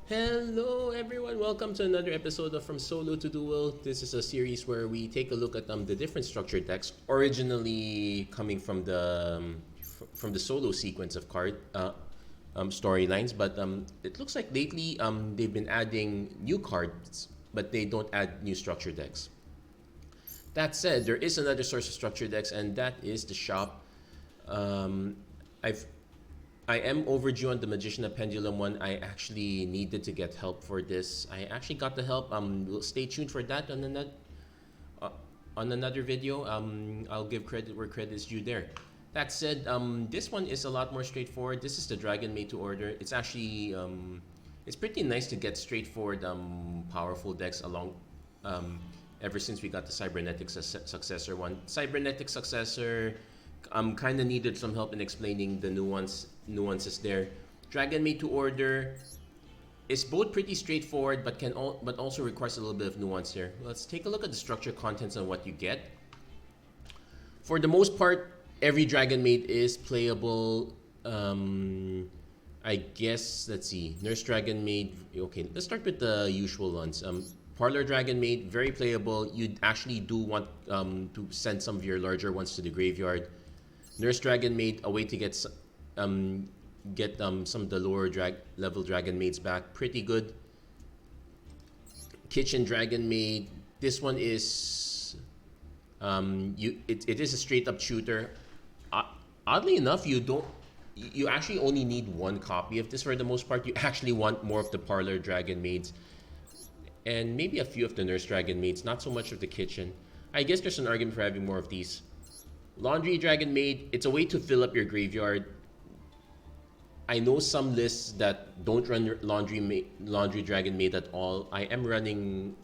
Hello everyone, welcome to another episode of From Solo to Duel. This is a series where we take a look at the different structure decks, originally coming from the solo sequence of storylines, but it looks like lately they've been adding new cards, but they don't add new structure decks. That said, there is another source of structure decks, and that is the shop. Um, I've I am overdue on the Magician of Pendulum one. I actually needed to get help for this. I actually got the help. We'll stay tuned for that uh, on another video. I'll give credit where credit is due there. That said, this one is a lot more straightforward. This is the Dragonmaid-to-Order. It's actually it's pretty nice to get straightforward, powerful decks along. Ever since we got the Cybernetic Successor one, Cybernetic Successor kind of needed some help in explaining the nuances there. Dragonmaid-to-Order is both pretty straightforward, but also requires a little bit of nuance here. Let's take a look at the structure contents and what you get. For the most part, every Dragonmaid is playable. I guess, let's see, Nurse Dragonmaid. Okay, let's start with the usual ones. Parlor Dragonmaid, very playable. You actually do want to send some of your larger ones to the graveyard. Nurse Dragonmaid, a way to get some of the lower level Dragonmaids back. Pretty good. Kitchen Dragonmaid. This one is it is a straight up shooter. Oddly enough, you actually only need one copy of this for the most part. You actually want more of the Parlor Dragonmaids and maybe a few of the Nurse Dragonmaids, not so much of the Kitchen. I guess there's an argument for having more of these. Laundry Dragonmaid, it's a way to fill up your graveyard. I know some lists that don't run Laundry Dragonmaid at all. I am running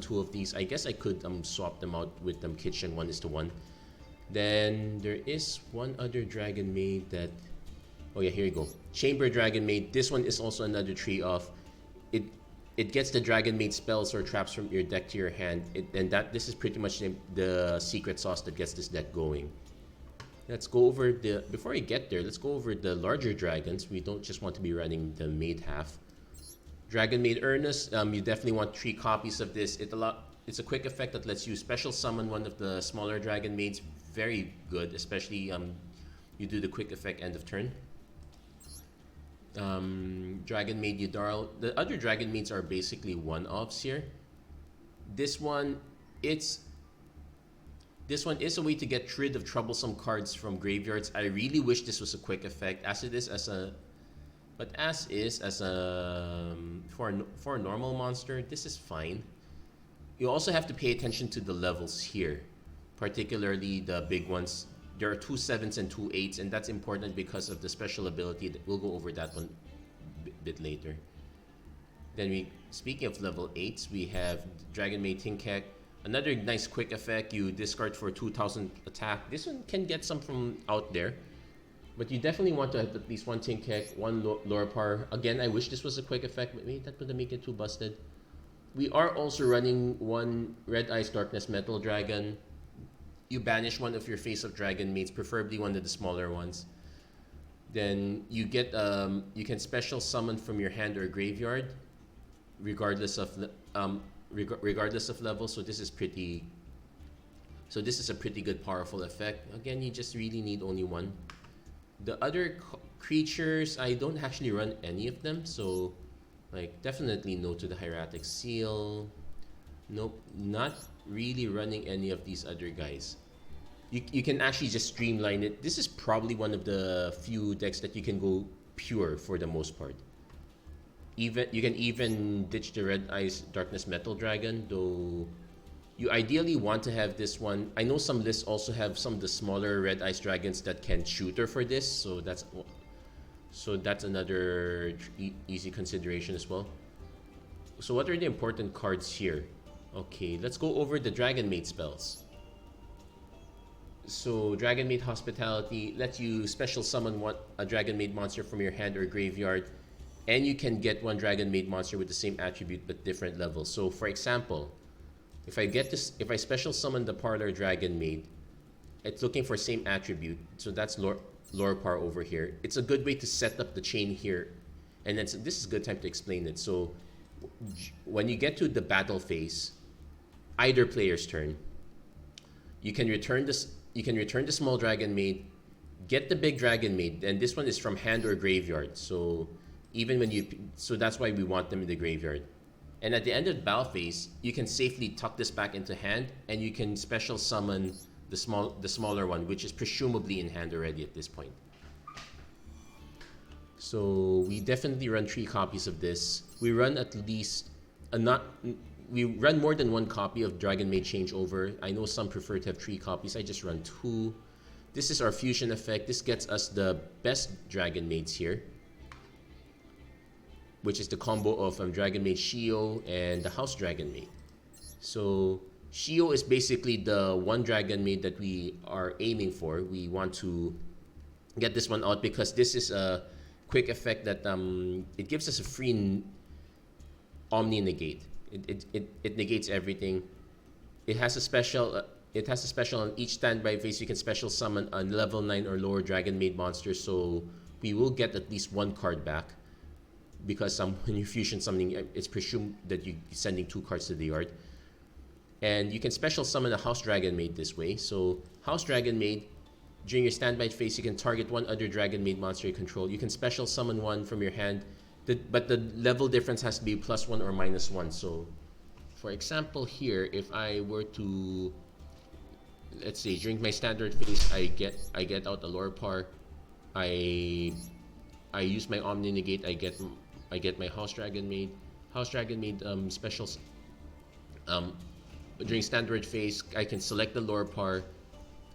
two of these. I guess I could swap them out with Kitchen 1:1. Then there is one other Dragonmaid that, oh yeah, here you go. Chamber Dragonmaid. This one is also another tree of it. It gets the Dragonmaid spells or traps from your deck to your hand, this is pretty much the secret sauce that gets this deck going. Let's go over before I get there, let's go over the larger dragons. We don't just want to be running the maid half. Dragonmaid Ernus, you definitely want 3 copies of this. It's a quick effect that lets you special summon one of the smaller Dragonmaids. Very good, especially you do the quick effect end of turn. Dragonmaid Nudyarl. The other Dragonmaids are basically one-offs here. This one is a way to get rid of troublesome cards from graveyards. I really wish this was a quick effect, for a normal monster, this is fine. You also have to pay attention to the levels here, particularly the big ones. There are 2 7s and 2 8s, and that's important because of the special ability. We'll go over that one a bit later. Then speaking of level 8s, we have Dragonmaid Tinkhec. Another nice quick effect, you discard for 2000 attack. This one can get some from out there, but you definitely want to have at least one Tinkhec, one Lorpar. Again, I wish this was a quick effect, but maybe that would make it too busted. We are also running one Red Eyes Darkness Metal Dragon. You banish one of your face of Dragonmaids, preferably one of the smaller ones. Then you get you can special summon from your hand or graveyard, regardless of level. So this is a pretty good powerful effect. Again, you just really need only one. The other creatures, I don't actually run any of them, so like definitely no to the Hieratic Seal. Nope, not really running any of these other guys. You can actually just streamline it. This is probably one of the few decks that you can go pure for the most part. You can even ditch the Red Eyes Darkness Metal Dragon, though you ideally want to have this one. I know some lists also have some of the smaller Red Eyes Dragons that can shooter for this, so that's another easy consideration as well. So what are the important cards here? Okay, let's go over the Dragonmaid spells. So Dragonmaid Hospitality lets you special summon a Dragonmaid monster from your hand or graveyard, and you can get one Dragonmaid monster with the same attribute but different levels. So for example, if I special summon the Parlor Dragonmaid, it's looking for same attribute. So that's Lorpar over here. It's a good way to set up the chain here And then this is a good time to explain it. So when you get to the battle phase, either player's turn, you can return this. You can return the small Dragonmaid, get the big Dragonmaid, and this one is from hand or graveyard. So even when so that's why we want them in the graveyard. And at the end of the battle phase, you can safely tuck this back into hand, and you can special summon the smaller one, which is presumably in hand already at this point. So we definitely run 3 copies of this. We run at least we run more than 1 copy of Dragonmaid Changeover. I know some prefer to have 3 copies. I just run 2. This is our fusion effect. This gets us the best Dragonmaids here, which is the combo of Dragonmaid Shio and the House Dragonmaid. So Shio is basically the one Dragonmaid that we are aiming for. We want to get this one out because this is a quick effect that it gives us a free Omni Negate. It negates everything. It has a special. It has a special on each standby phase. You can special summon a level 9 or lower Dragonmaid monster. So we will get at least 1 card back, because when you fusion something, it's presumed that you're sending 2 cards to the yard. And you can special summon a House Dragonmaid this way. So House Dragonmaid, during your standby phase, you can target 1 other Dragonmaid monster you control. You can special summon 1 from your hand, but the level difference has to be +1 or -1. So, for example, here, if I were to, let's say, during my standard phase, I get out a Lorpar, I use my Omni Negate, I get my House Dragonmaid. House Dragonmaid specials. During standard phase, I can select the Lorpar.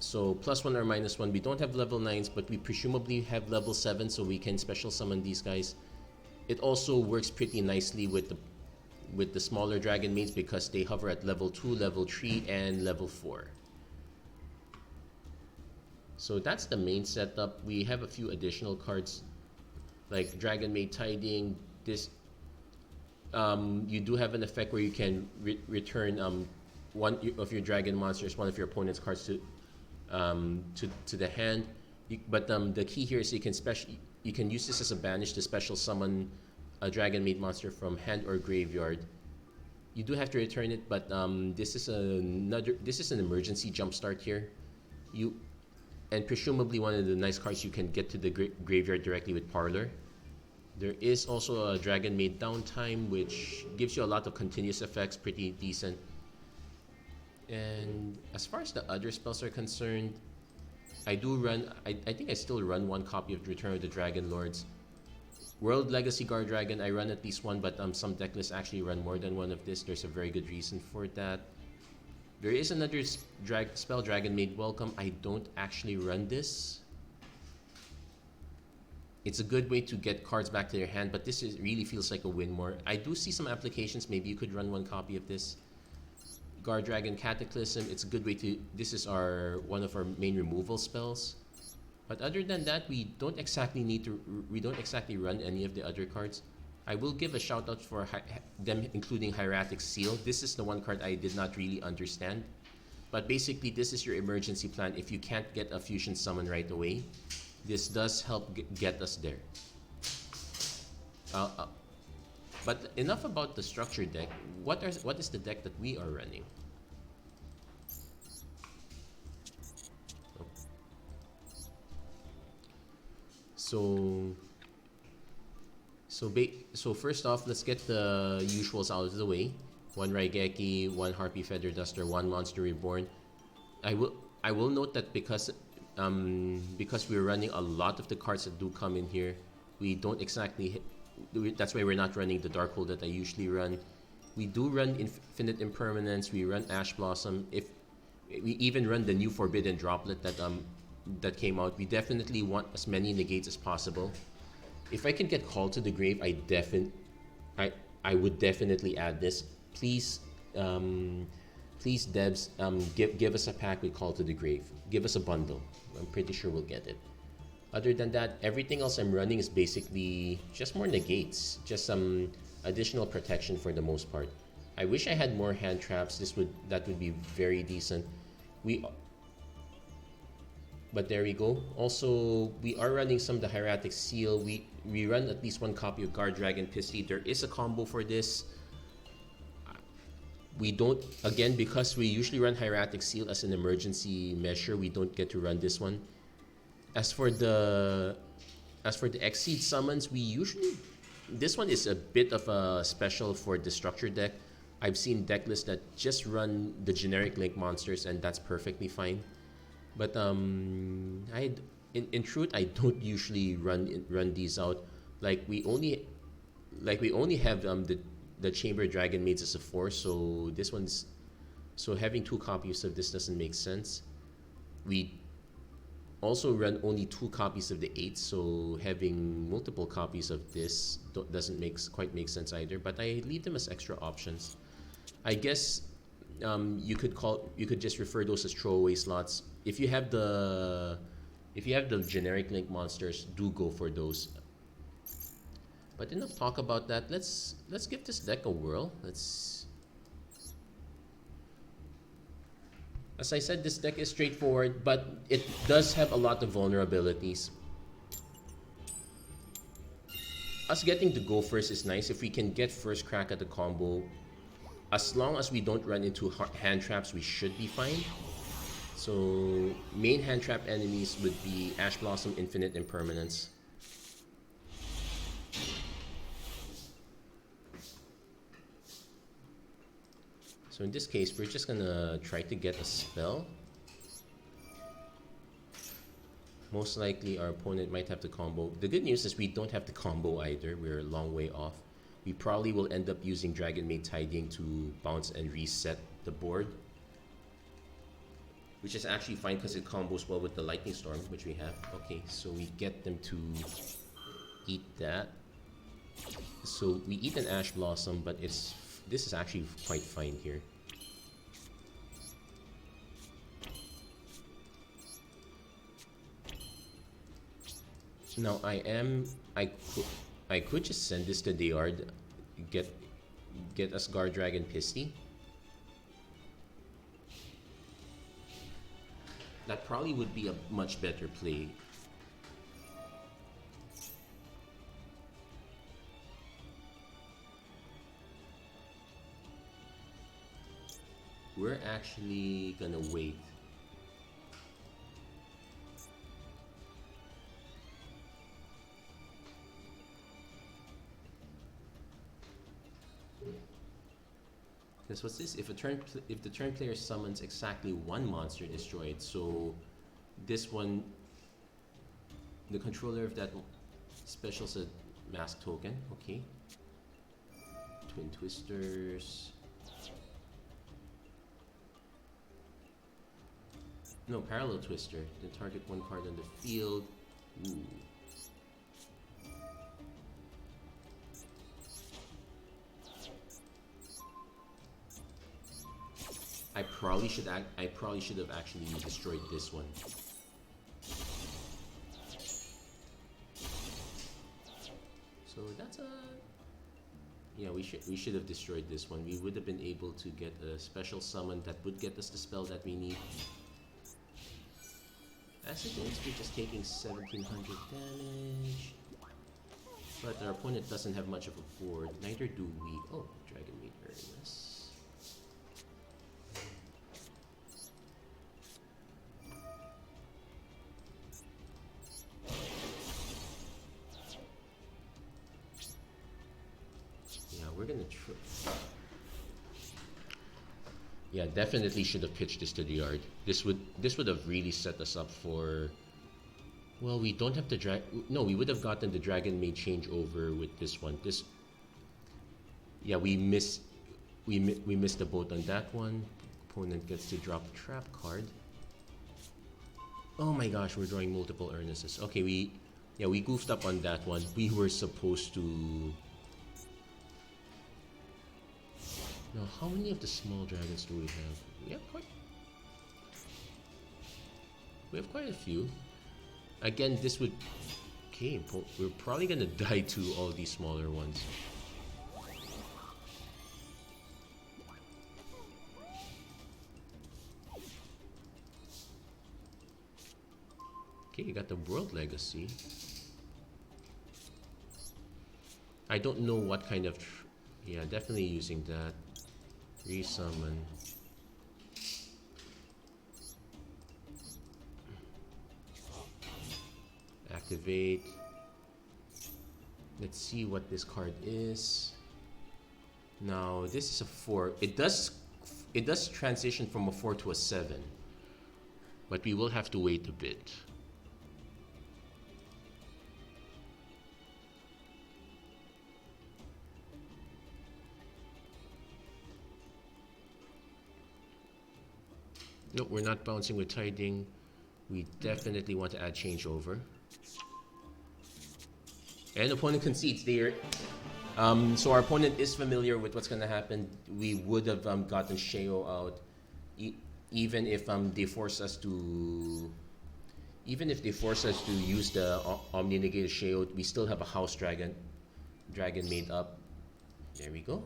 So +1 or -1. We don't have level 9s, but we presumably have level 7, so we can special summon these guys. It also works pretty nicely with the smaller Dragonmaids because they hover at level 2, level 3, and level 4. So that's the main setup. We have a few additional cards like Dragonmaid Tidying. This you do have an effect where you can return one of your dragon monsters, one of your opponent's cards to the hand. But the key here is you can use this as a banish to special summon a Dragonmaid monster from hand or graveyard. You do have to return it, but this is an emergency jumpstart here. And presumably one of the nice cards you can get to the graveyard directly with Parlor. There is also a Dragonmaid Downtime, which gives you a lot of continuous effects, pretty decent. And as far as the other spells are concerned, I think I still run 1 copy of Return of the Dragon Lords. World Legacy Guardragon, I run at least 1, but some deck lists actually run more than 1 of this. There's a very good reason for that. There is another spell, Dragonmaid Welcome. I don't actually run this. It's a good way to get cards back to your hand, but this really feels like a win more. I do see some applications. Maybe you could run 1 copy of this. Guardragon Cataclysm. It's a good way to. This is one of our main removal spells. But other than that, we don't exactly run any of the other cards. I will give a shout out for them including Hieratic Seal. This is the one card I did not really understand. But basically, this is your emergency plan if you can't get a fusion summon right away. This does help get us there. But enough about the structured deck. What is the deck that we are running? So first off, let's get the usuals out of the way. 1 Raigeki, 1 Harpie Feather Duster, 1 Monster Reborn. I will note that because we're running a lot of the cards that do come in here, we don't exactly. That's why we're not running the Dark Hole that I usually run. We do run Infinite Impermanence. We run Ash Blossom. If we even run the new Forbidden Droplet that came out, we definitely want as many negates as possible. If I can get Call to the Grave, I would definitely add this. Please, devs, give us a pack with Call to the Grave. Give us a bundle. I'm pretty sure we'll get it. Other than that, everything else I'm running is basically just more negates, just some additional protection for the most part. I wish I had more hand traps. That would be very decent. But there we go. Also, we are running some of the Hieratic Seal. we run at least one copy of Guardragon Cataclysm. There is a combo for this. We don't, again, because we usually run Hieratic Seal as an emergency measure, we don't get to run this one. As for the Exceed summons, we usually, this one is a bit of a special for the structure deck. I've seen deck lists that just run the generic Link monsters, and that's perfectly fine. But in truth, I don't usually run these out. Like we only have the Chamber Dragonmaids as a force, so this one's, so having 2 copies of this doesn't make sense. We also run only 2 copies of the 8, so having multiple copies of this doesn't quite make sense either. But I leave them as extra options. I guess you could just refer those as throwaway slots. If you have the generic Link monsters, do go for those. But enough talk about that. Let's give this deck a whirl. As I said, this deck is straightforward, but it does have a lot of vulnerabilities. Us getting to go first is nice. If we can get first crack at the combo, as long as we don't run into hand traps, we should be fine. So main hand trap enemies would be Ash Blossom, Infinite Impermanence. So in this case, we're just gonna try to get a spell. Most likely our opponent might have to combo. The good news is we don't have to combo either. We're a long way off. We probably will end up using Dragonmaid Tidying to bounce and reset the board, which is actually fine because it combos well with the Lightning Storm, which we have. Okay, so we get them to eat that. So we eat an Ash Blossom, but this is actually quite fine here. Now I could just send this to the yard, get us Guardragon Cataclysm. That probably would be a much better play. We're actually gonna wait. Because what's this? If the turn player summons exactly 1 monster destroyed, so this one, the controller of that special's a mask token. Okay. Twin Twisters. No, Parallel Twister. Then target 1 card on the field. Ooh. I probably should have actually destroyed this one. So that's a, yeah, we should have destroyed this one. We would have been able to get a special summon that would get us the spell that we need. As it is, we're just taking 1700 damage. But our opponent doesn't have much of a board. Neither do we. Oh, Dragonmaid Ernus. Yeah, we're gonna try. Yeah, definitely should have pitched this to the yard. This would have really set us up for. Well, we don't have the no, we would have gotten the Dragonmaid Changeover with this one. Yeah, we missed the boat on that one. Opponent gets to drop a trap card. Oh my gosh, we're drawing multiple Ernuses. Okay, we goofed up on that one. We were supposed to. Now, how many of the small dragons do we have? We have quite a few. Again, this would. Okay, we're probably gonna die to all these smaller ones. Okay, you got the World Legacy. I don't know what kind of... yeah, definitely using that. Resummon. Activate. Let's see what this card is. Now, this is a 4. It does transition from a 4 to a 7. But we will have to wait a bit. Nope, we're not bouncing with Tidying. We definitely want to add Changeover. And opponent concedes there. So our opponent is familiar with what's going to happen. We would have gotten Sheo out, even if they force us to. Even if they force us to use the Omni Negated Sheo, we still have a House Dragonmaid up. There we go.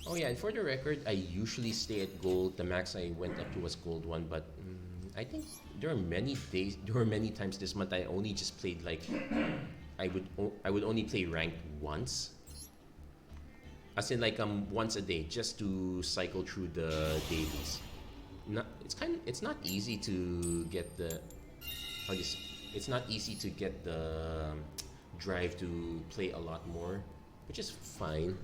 Oh yeah, and for the record, I usually stay at gold. The max I went up to was gold 1, but I think there are many times this month I only just played like I would only play ranked once. As in like once a day, just to cycle through the dailies. It's not easy to get the it's not easy to get the drive to play a lot more, which is fine.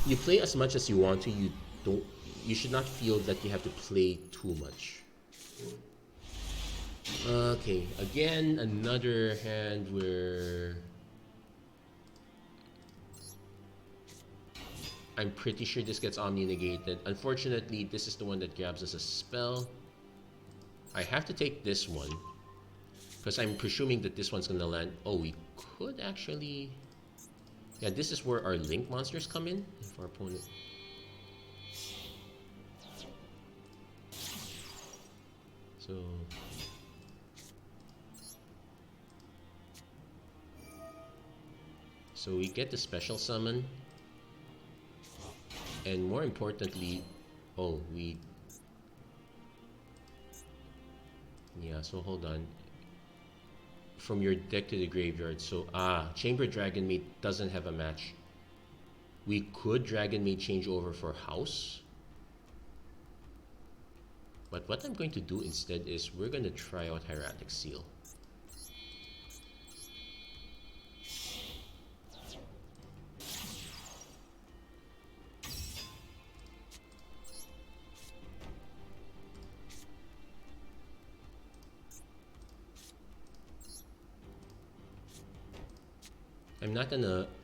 You play as much as you want to. You should not feel that you have to play too much. Okay, again, another hand where I'm pretty sure this gets Omni negated. Unfortunately, this is the one that grabs us a spell. I have to take this one because I'm presuming that this one's gonna land. Oh, we could actually... yeah, this is where our link monsters come in. If our opponent... So we get the special summon. And more importantly... oh, we... yeah, so hold on. From your deck to the graveyard. So, Chamber Dragonmaid doesn't have a match. We could Dragonmaid Changeover for House. But what I'm going to do instead is we're going to try out Hieratic Seal.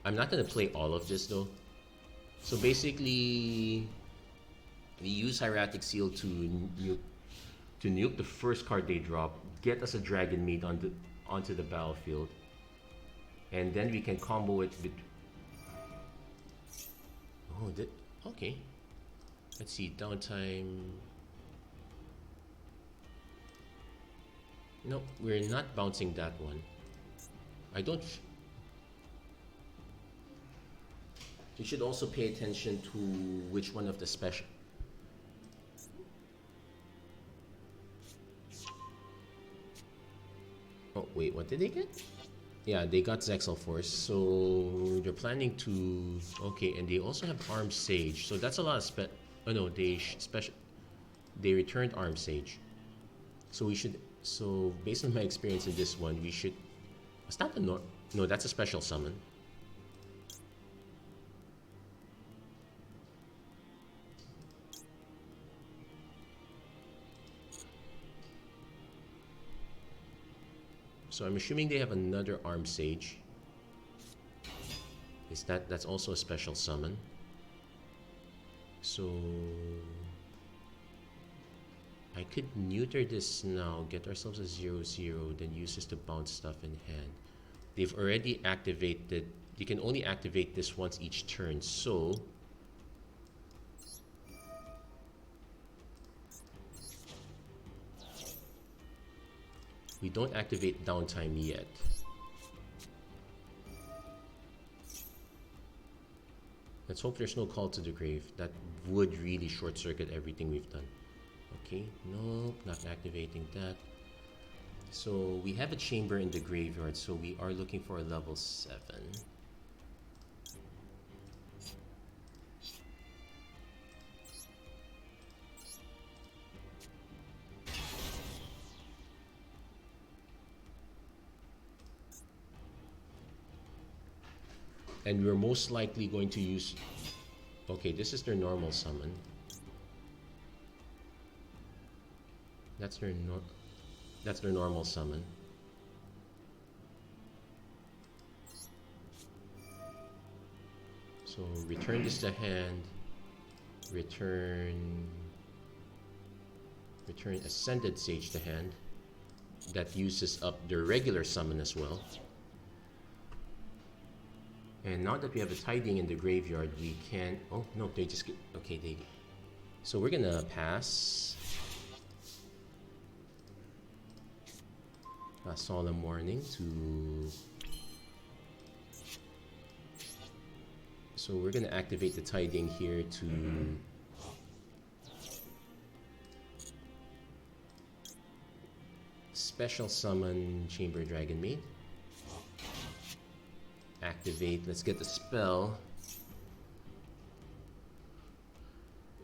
I'm not gonna play all of this though. So basically, we use Hieratic Seal to nuke the first card they drop, get us a Dragonmaid onto the battlefield, and then we can combo it with... oh, okay. Let's see, Downtime. No, we're not bouncing that one. I don't... You should also pay attention to which one of the special... oh, wait, what did they get? Yeah, they got Zexal Force, so they're planning to... okay, and they also have Arm Sage, so that's a lot of oh no, they returned Arm Sage. So we should... so based on my experience in this one, we should... it's not a no, that's a special summon. So I'm assuming they have another Arm Sage. That's also a special summon. So I could neuter this now, get ourselves a 0/0, then use this to bounce stuff in hand. They've already activated... you can only activate this once each turn, so... we don't activate Downtime yet. Let's hope there's no Call to the Grave. That would really short-circuit everything we've done. Okay, nope, not activating that. So we have a chamber in the graveyard, so we are looking for a level 7. And we're most likely going to use... Okay, this is their normal summon. That's their normal summon. So return this to hand. Return Ascended Sage to hand. That uses up their regular summon as well. And now that we have a Tidying in the graveyard, we can... Oh, no, they just get... Okay, they... So we're gonna pass... a Solemn Warning to... So we're gonna activate the Tidying here to... Special Summon Chamber Dragonmaid. Activate. Let's get the spell.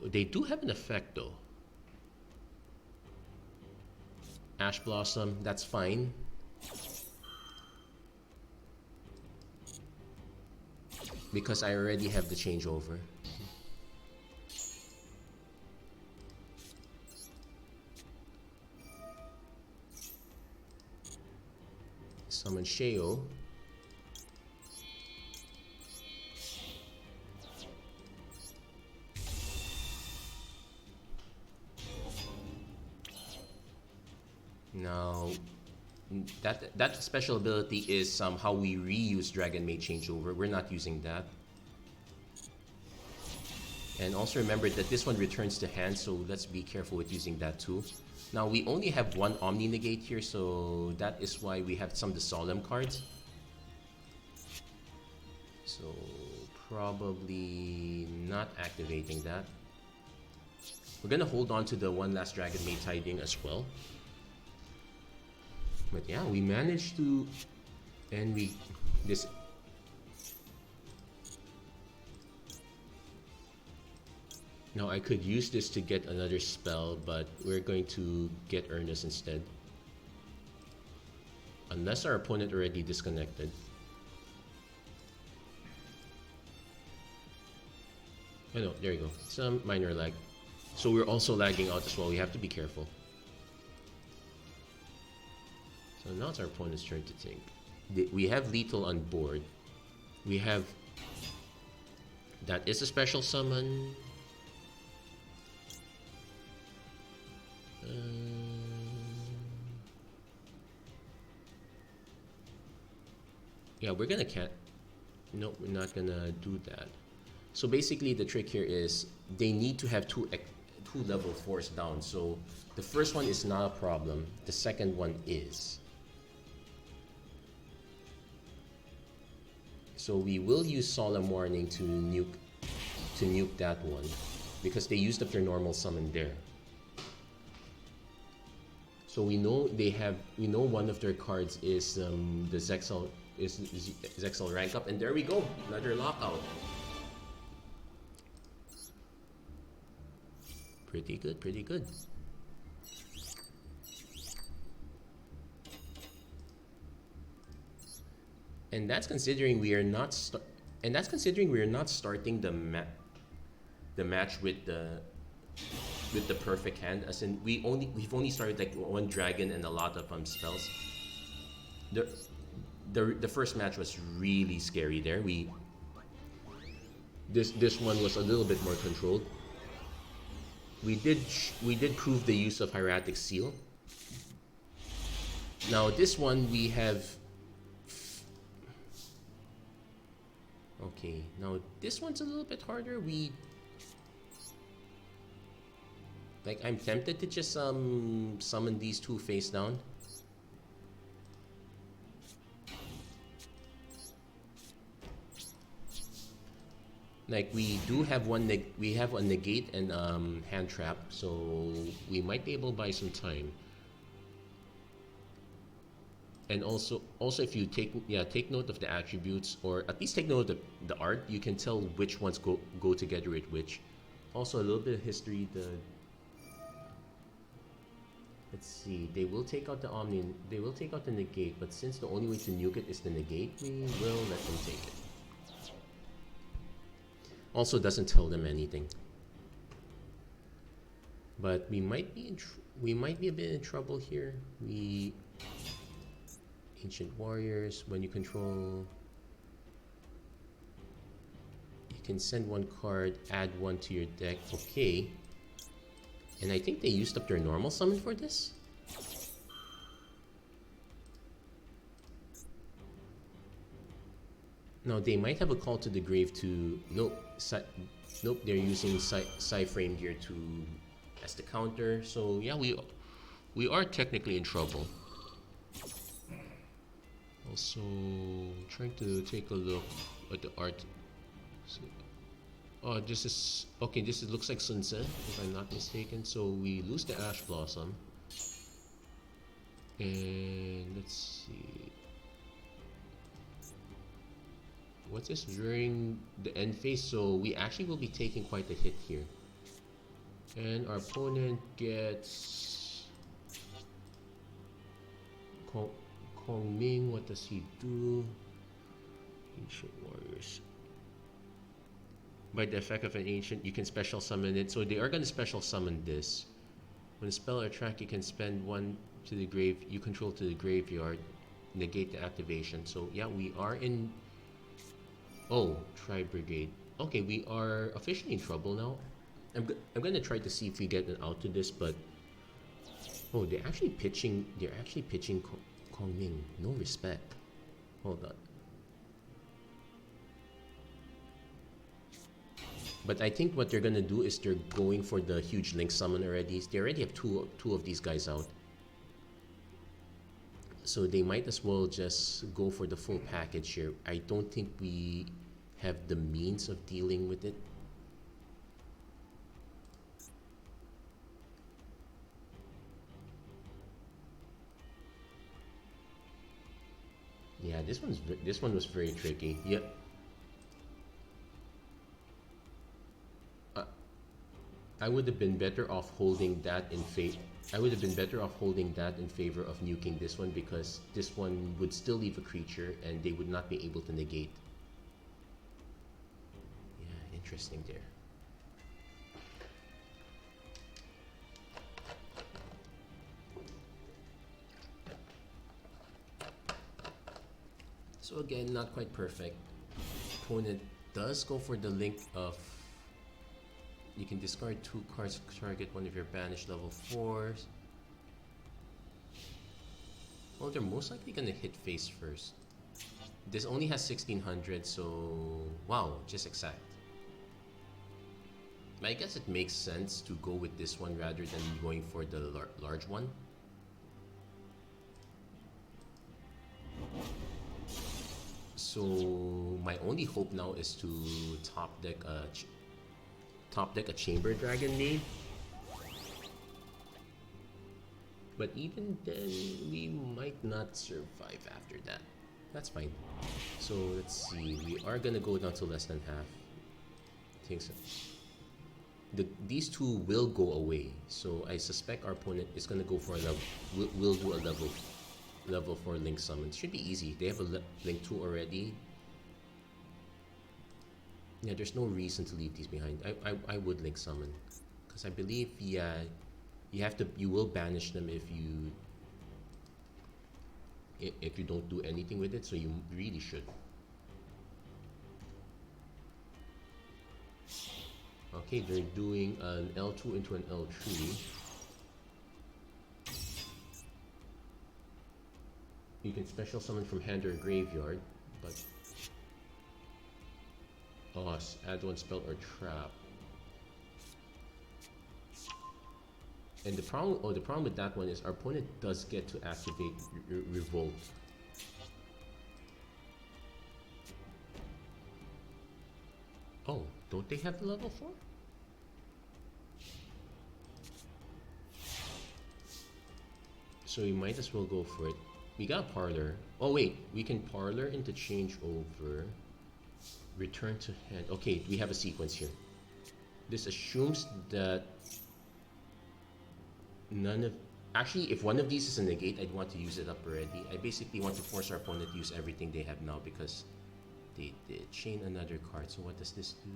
They do have an effect though. Ash Blossom, that's fine. Because I already have the changeover. Summon Sheo. Now, that special ability is how we reuse Dragonmaid Changeover. We're not using that. And also remember that this one returns to hand, so let's be careful with using that too. Now, we only have one Omni Negate here, so that is why we have some of the Solemn cards. So, probably not activating that. We're gonna hold on to the one last Dragonmaid Tidying as well. But yeah, we managed to, and this. Now I could use this to get another spell, but we're going to get Ernus instead. Unless our opponent already disconnected. Oh no, there you go. Some minor lag. So we're also lagging out as well. We have to be careful. So now it's our opponent's turn to think. We have lethal on board. We have... That is a special summon. Yeah, we're gonna No, we're not gonna do that. So basically the trick here is they need to have two level 4s down. So the first one is not a problem. The second one is. So we will use Solemn Warning to nuke that one because they used up their normal summon there. So we know one of their cards is the Zexal Zexal rank up, and there we go, another lockout. Pretty good, pretty good. And that's considering we are not starting the match with the perfect hand, as in we've only started like one dragon and a lot of spells. The first match was really scary there. This one was a little bit more controlled. We did prove the use of Hieratic Seal. Now this one we have. Okay, now this one's a little bit harder. I'm tempted to just summon these two face down. Like we do have we have a negate and hand trap, so we might be able to buy some time. And also if you take note of the attributes, or at least take note of the art, you can tell which ones go together with which. Also a little bit of history. Let's see, they will take out the Omni, they will take out the negate, but since the only way to nuke it is the negate, we will let them take it. Also doesn't tell them anything. But we might be a bit in trouble here. Ancient Warriors, when you control, you can send one card, add one to your deck. Okay. And I think they used up their normal summon for this. Now they might have a call to the grave to... Nope, they're using Psy-Frame Gear as the counter. So yeah, we are technically in trouble. Also, trying to take a look at the art. So, oh, this is okay. Looks like Sunset, if I'm not mistaken. So we lose the Ash Blossom, and let's see, what's this during the end phase? So we actually will be taking quite a hit here, and our opponent gets Kong Ming. What does he do? Ancient Warriors. By the effect of an ancient, you can special summon it. So they are going to special summon this. When a spell or track, you can spend one to the grave you control to the graveyard, negate the activation. So yeah, we are in... Oh, Tri-Brigade. Okay, we are officially in trouble now. I'm going to try to see if we get an out to this, but... Oh, they're actually pitching Kong Ming. No respect. Hold on. But I think what they're gonna do is they're going for the huge Link summon already. They already have two of these guys out. So they might as well just go for the full package here. I don't think we have the means of dealing with it. Yeah, this one was very tricky. Yep. I would have been better off holding that in favor. I would have been better off holding that in favor of nuking this one, because this one would still leave a creature and they would not be able to negate. Yeah, interesting there. So again, not quite perfect. Opponent does go for the link of... You can discard 2 cards to target one of your banished level 4s. Well, they're most likely gonna hit face first. This only has 1600, so... Wow, just exact. I guess it makes sense to go with this one rather than going for the large one. So my only hope now is to top deck a Chamber Dragonmaid. But even then, we might not survive after that. That's fine. So let's see, we are gonna go down to less than half. I think so. These two will go away. So I suspect our opponent is gonna go for a level. We'll do a level 4 Link summon. Should be easy. They have a Link 2 already. Yeah, there's no reason to leave these behind. I would Link summon, because I believe, yeah, you will banish them if you don't do anything with it. So you really should. Okay, they're doing an L2 into an L3. You can special summon from hand or graveyard, but add one spell or trap. And the problem with that one is our opponent does get to activate Revolt. Oh, don't they have the level 4? So you might as well go for it. we got Parlor. Oh wait, we can Parlor into Changeover. Return to hand. Okay, we have a sequence here. This assumes that none of... Actually, if one of these is a negate, I'd want to use it up already. I basically want to force our opponent to use everything they have now because they did chain another card. So what does this do?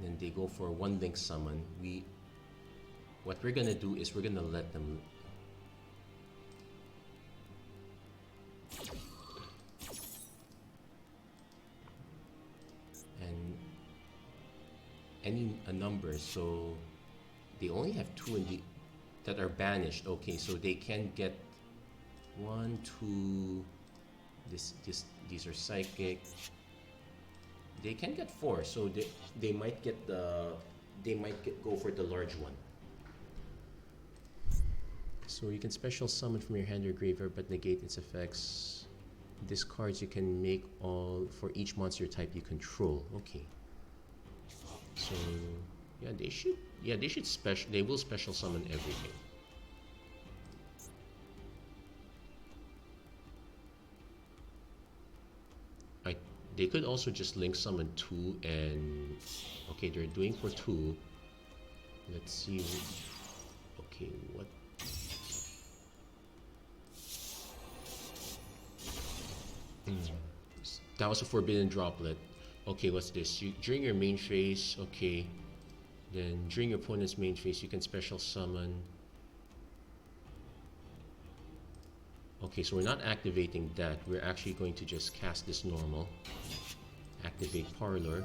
Then they go for one link summon. What we're gonna do is we're gonna let them... And a number, so they only have 2 in the that are banished. Okay, so they can get 1, 2. These are psychic. They can get 4, so they might get go for the large one. So you can special summon from your hand or graveyard, but negate its effects. Discards you can make all for each monster type you control. Okay. So yeah, they should special. They will special summon everything. They could also just link summon 2 and... Okay, they're doing for 2. Let's see. Okay, what... That was a forbidden droplet. Okay, what's this? During your main phase, okay. Then during your opponent's main phase, you can special summon. Okay, so we're not activating that. We're actually going to just cast this normal. Activate Parlor.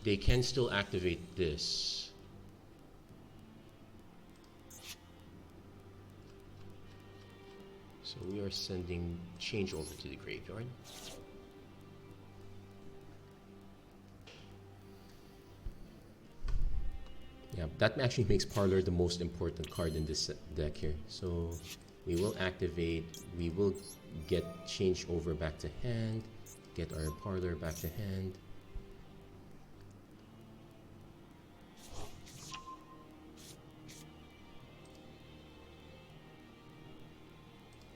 They can still activate this. So we are sending Changeover to the graveyard. Yeah, that actually makes Parlor the most important card in this deck here. So we will activate, we will get Changeover back to hand, get our Parlor back to hand.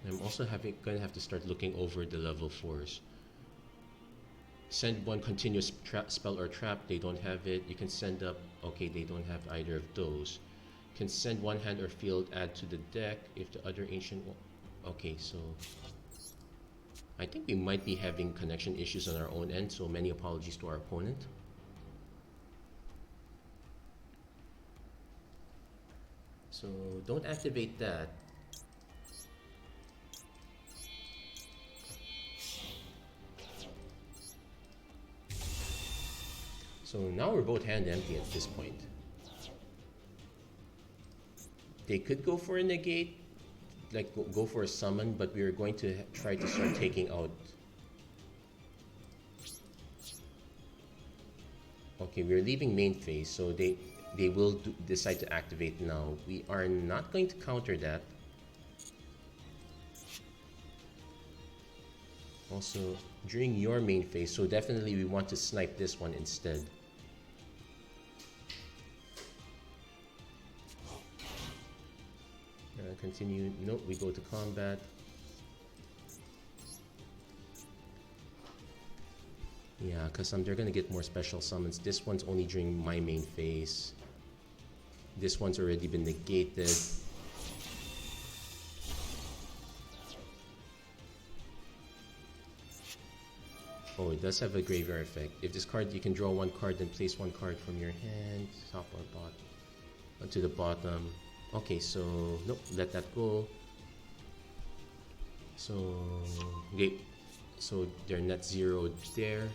I'm also gonna have to start looking over the level 4s. Send one continuous spell or trap, they don't have it. You can send up, okay, they don't have either of those. Can send one hand or field, add to the deck if the other ancient... Okay, so... I think we might be having connection issues on our own end, so many apologies to our opponent. So don't activate that. So now we're both hand empty at this point. They could go for a negate, like go for a summon, but we are going to try to start taking out. Okay, we're leaving main phase, so they will decide to activate now. We are not going to counter that. Also, during your main phase, so definitely we want to snipe this one instead. Continue. Nope, we go to combat. Yeah, because they're gonna get more special summons. This one's only during my main phase. This one's already been negated. Oh, it does have a graveyard effect. If this card, you can draw one card, then place one card from your hand, top or bottom, to the bottom. Okay, so nope, let that go. So okay, so they're net 0 there.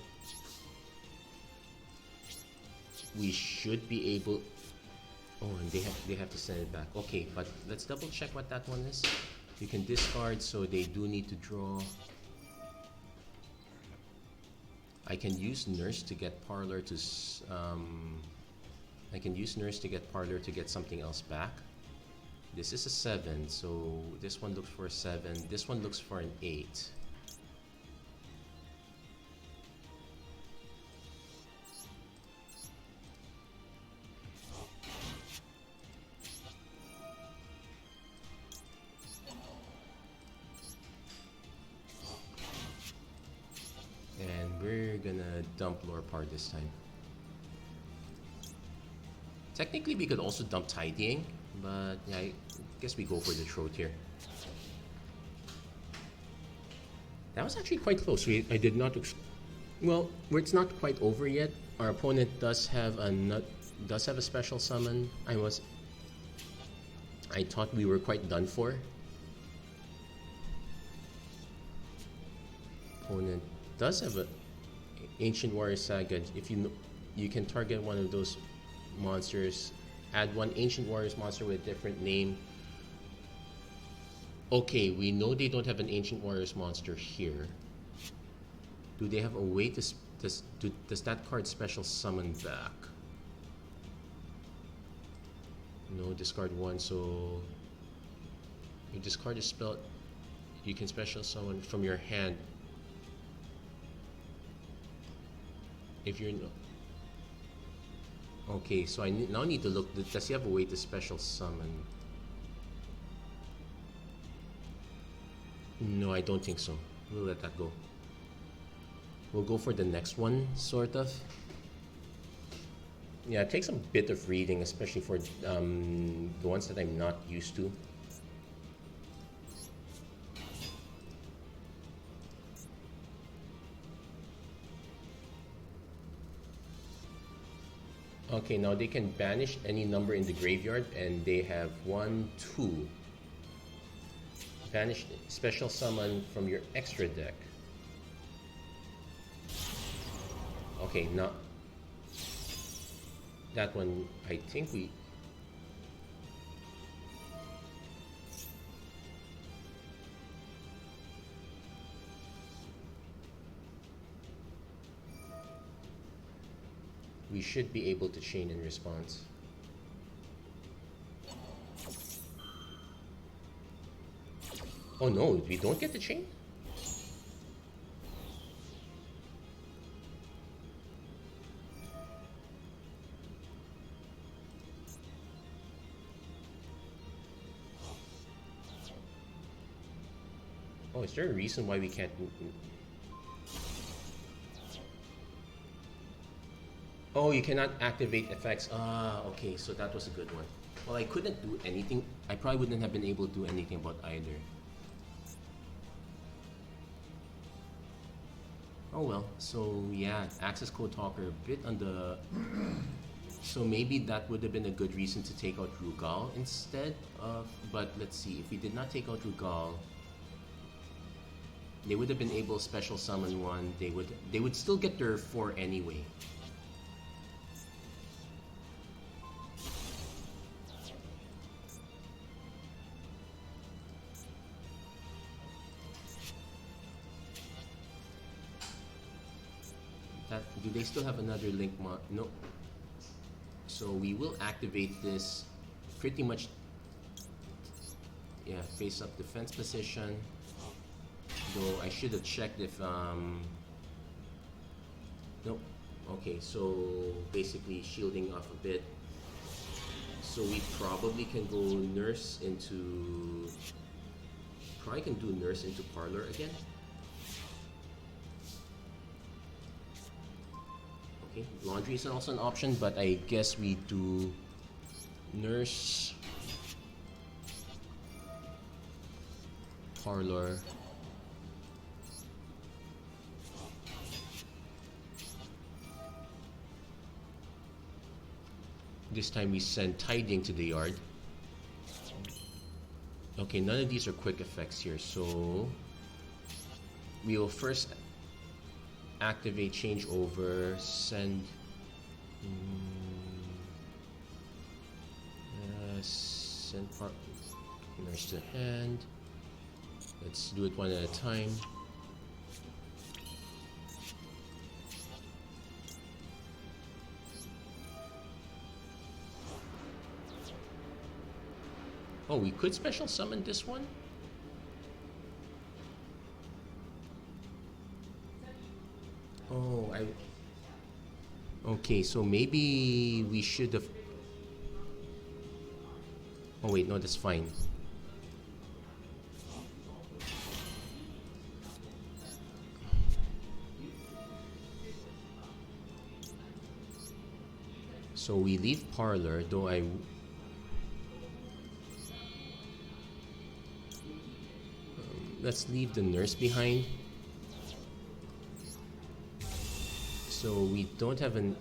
We should be able. Oh, and they have to send it back. Okay, but let's double check what that one is. You can discard, so they do need to draw. I can use Nurse to get Parlor to. I can use Nurse to get Parlor to get something else back. This is a 7, so this one looks for a 7. This one looks for an 8. gonna dump Lorpar this time. Technically, we could also dump Tidying, but yeah, I guess we go for the throat here. That was actually quite close. I did not. Well, it's not quite over yet. Our opponent does have a special summon. I thought we were quite done for. Opponent does have a Ancient Warrior Saga. If you can target one of those monsters, add one Ancient Warriors monster with a different name. Okay, we know they don't have an Ancient Warriors monster here. Do they have a way to does that card special summon back? No, discard one. So you discard a spell, you can special summon from your hand. If you're no. Okay, so I now need to look. Does he have a way to special summon? No, I don't think so. We'll let that go. We'll go for the next one, sort of. Yeah, it takes a bit of reading, especially for the ones that I'm not used to. Okay, now they can banish any number in the graveyard, and they have 1, 2. Banish special summon from your extra deck. Okay, now that one, I think we should be able to chain in response. Oh no, we don't get the chain? Oh, is there a reason why we can't? Oh, you cannot activate effects. Ah, okay, so that was a good one. Well, I couldn't do anything. I probably wouldn't have been able to do anything about either. Oh well, so yeah, access code talker a bit on the... So maybe that would have been a good reason to take out Rugal instead of... But let's see, if we did not take out Rugal, they would have been able to special summon one. They would still get their 4 anyway. Do they still have another link mod? No. So we will activate this pretty much. Yeah, face up defense position. Though I should have checked if nope. Okay, so basically shielding off a bit. So we probably can go Nurse into... Probably can do Nurse into Parlor again. Okay, Laundry is also an option, but I guess we do Nurse, Parlor, this time we send Tidying to the yard. Okay, none of these are quick effects here, so we will first activate Changeover, send send Nurse to hand. Let's do it one at a time. Oh, we could special summon this one? Oh, okay, so maybe we should have... Oh wait, no, that's fine. So we leave Parlor, though let's leave the Nurse behind. So we don't have an...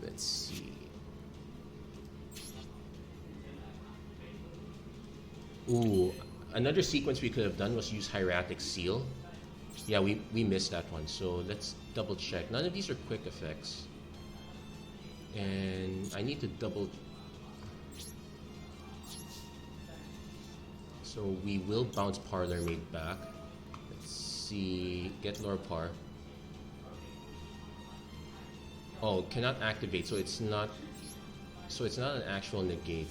Let's see. Ooh, another sequence we could have done was use Hieratic Seal. Yeah, we missed that one, so let's double check. None of these are quick effects. And I need to double... So we will bounce Parlor Maid back. Let's see... Get Lorpar. Oh, cannot activate, so it's not... So it's not an actual negate.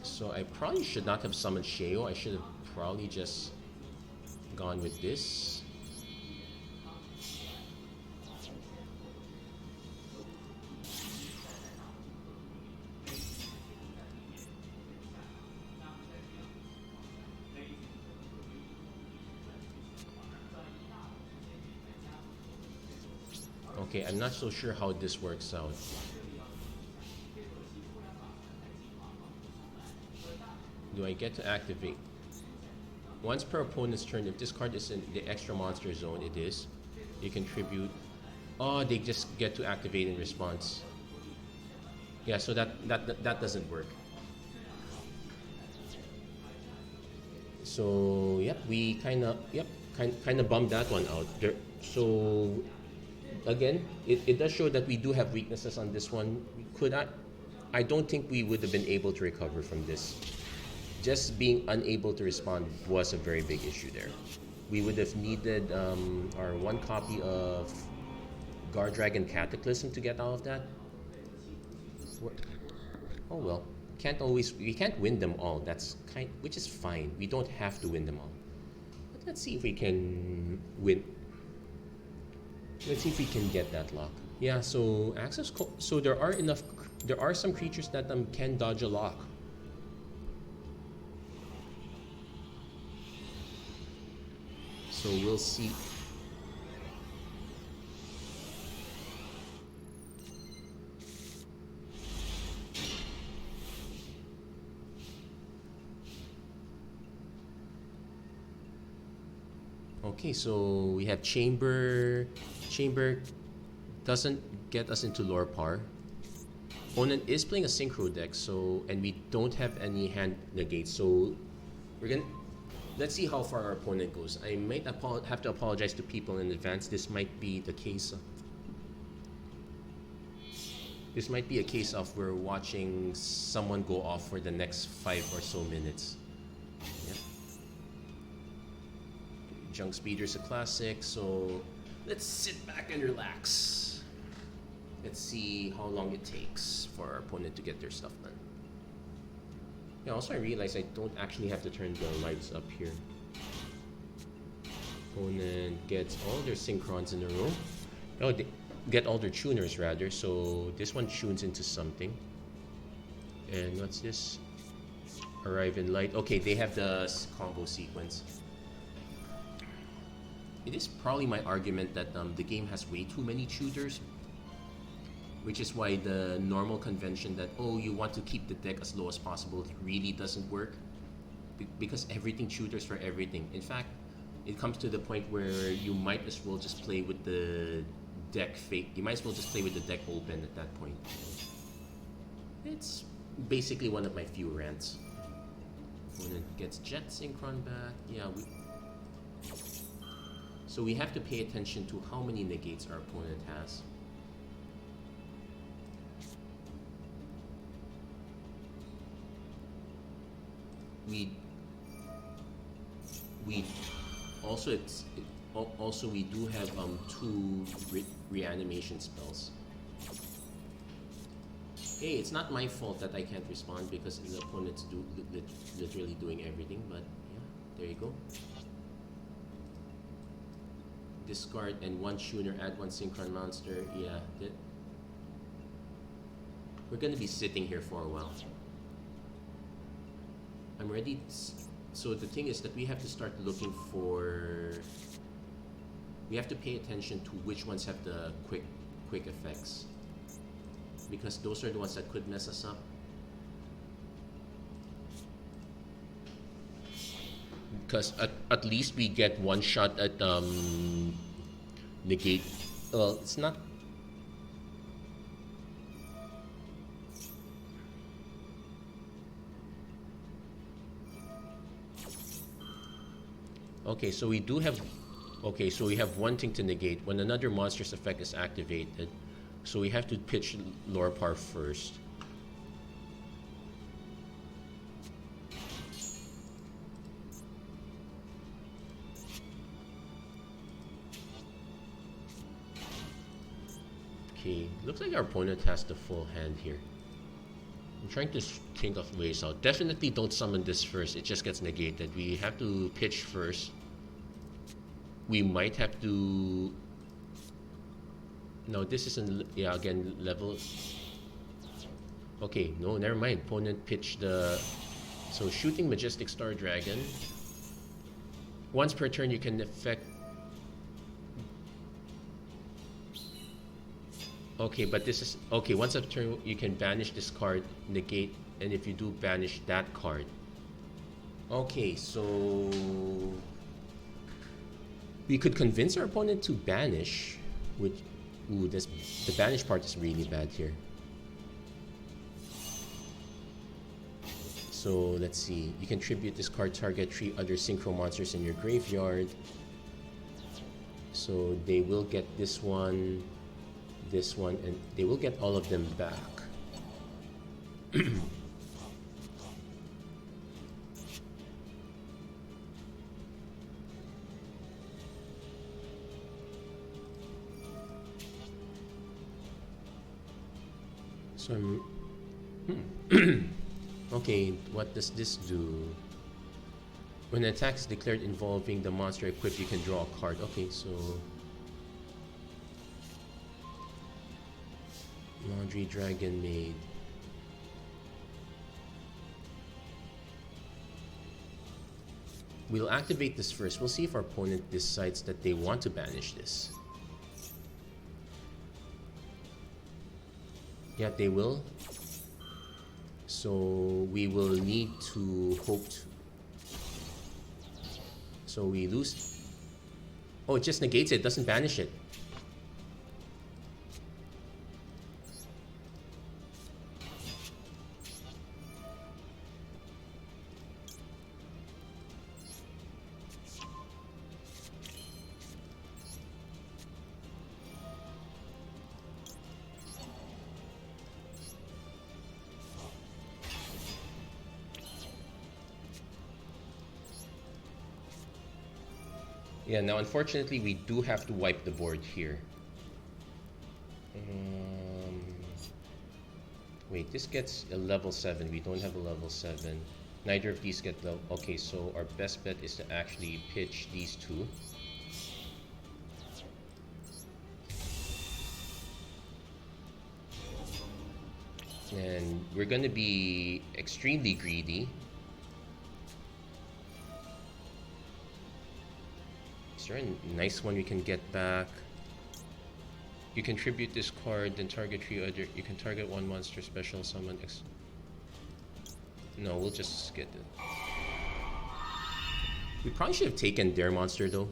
So I probably should not have summoned Sheo. I should have probably just gone with this. Okay, I'm not so sure how this works out. Do I get to activate? Once per opponent's turn, if this card is in the extra monster zone, it is. You contribute. Oh, they just get to activate in response. Yeah, so that doesn't work. So yep, we kind of bummed that one out. So again, it does show that we do have weaknesses on this one. I don't think we would have been able to recover from this. Just being unable to respond was a very big issue there. We would have needed our one copy of Guardragon Cataclysm to get out of that. Oh well, we can't win them all. Which is fine. We don't have to win them all. But let's see if we can win. Let's see if we can get that lock. Yeah. So access. So there are some creatures that can dodge a lock. So we'll see. Okay, so we have Chamber. Chamber doesn't get us into Lorpar. Opponent is playing a synchro deck, and we don't have any hand negates, so let's see how far our opponent goes. I might have to apologize to people in advance. This might be the case. This might be a case of we're watching someone go off for the next 5 or so minutes. Yeah. Junk Speeder's a classic, so let's sit back and relax. Let's see how long it takes for our opponent to get their stuff done. Yeah, also I realized I don't actually have to turn the lights up here. Opponent gets all their synchrons in a row. Oh, they get all their tuners rather, so this one tunes into something. And what's this? Arrive in light. Okay, they have the combo sequence. It is probably my argument that the game has way too many tutors, which is why the normal convention that, oh, you want to keep the deck as low as possible really doesn't work. Because everything tutors for everything. In fact, it comes to the point where you might as well just play with the deck fake. You might as well just play with the deck open at that point. It's basically one of my few rants. Opponent gets Jet Synchron back. Yeah, so we have to pay attention to how many negates our opponent has. We also we do have 2 reanimation spells. Hey, it's not my fault that I can't respond because the opponent's literally doing everything, but yeah, there you go. Discard and 1 tuner, add 1 synchron monster. Yeah, We're gonna be sitting here for a while. I'm ready. So the thing is that we have to start looking for. We have to pay attention to which ones have the quick effects, because those are the ones that could mess us up. Because at least we get one shot at negate. Well, it's not. Okay, so we do have. Okay, so we have one thing to negate when another monster's effect is activated. So we have to pitch Lorpar first. Okay, looks like our opponent has the full hand here. I'm trying to think of ways out. Definitely don't summon this first, it just gets negated. We have to pitch first. We might have to... No, this isn't... Yeah, again, level... Okay, no, never mind. Opponent pitched the... So, shooting Majestic Star Dragon. Once per turn, you can effect... Okay, but this is... Okay, once a turn, you can banish this card, negate, and if you do, banish that card. Okay, so... We could convince our opponent to banish, which... Ooh, this, the banish part is really bad here. So, let's see. You can tribute this card, target 3 other synchro monsters in your graveyard. So, they will get this one, and they will get all of them back. So I'm... Okay, what does this do? When an attack is declared involving the monster equipped, you can draw a card. Okay, so... Laundry Dragonmaid. We'll activate this first. We'll see if our opponent decides that they want to banish this. Yeah, they will. So we will need to hope to... So we lose... Oh, it just negates it, doesn't banish it. Yeah, now unfortunately we do have to wipe the board here. Wait, this gets a level 7. We don't have a level 7. Neither of these get level... Okay, so our best bet is to actually pitch these two. And we're going to be extremely greedy. Is there a nice one we can get back? You contribute this card, then target 3 other... You can target 1 monster, special summon... No, we'll just get it. We probably should have taken their monster though.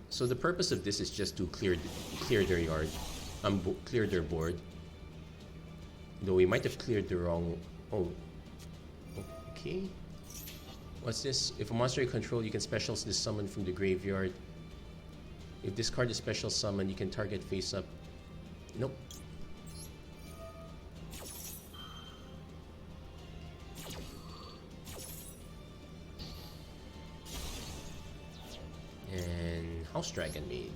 So the purpose of this is just to clear their yard. Clear their board. Though we might have cleared the wrong... Oh. Okay. What's this? If a monster you control, you can special this summon from the graveyard. If this card is special summon, you can target face up. Nope. And House Dragonmaid.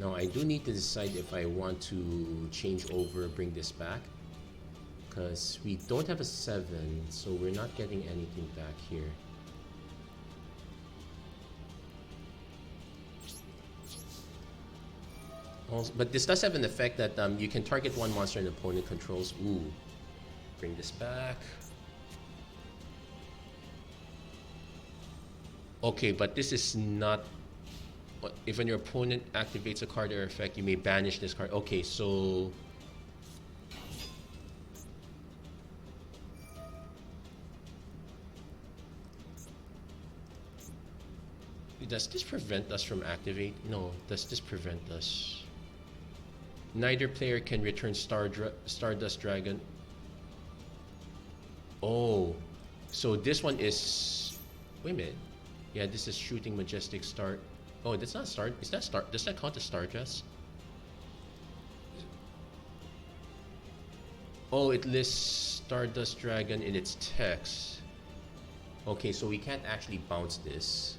Now I do need to decide if I want to change over, bring this back, because we don't have a 7, so we're not getting anything back here. Also, but this does have an effect that you can target one monster an opponent controls. Ooh, bring this back. Okay, but this is not... If when your opponent activates a card or effect, you may banish this card. Okay, so... Does this prevent us from activate? No, does this prevent us? Neither player can return Stardust Dragon. Oh, so this one is... Wait a minute. Yeah, this is Shooting Majestic Star. Oh, that's not Star. Is that Star? Does that count as Stardust? Oh, it lists Stardust Dragon in its text. Okay, so we can't actually bounce this.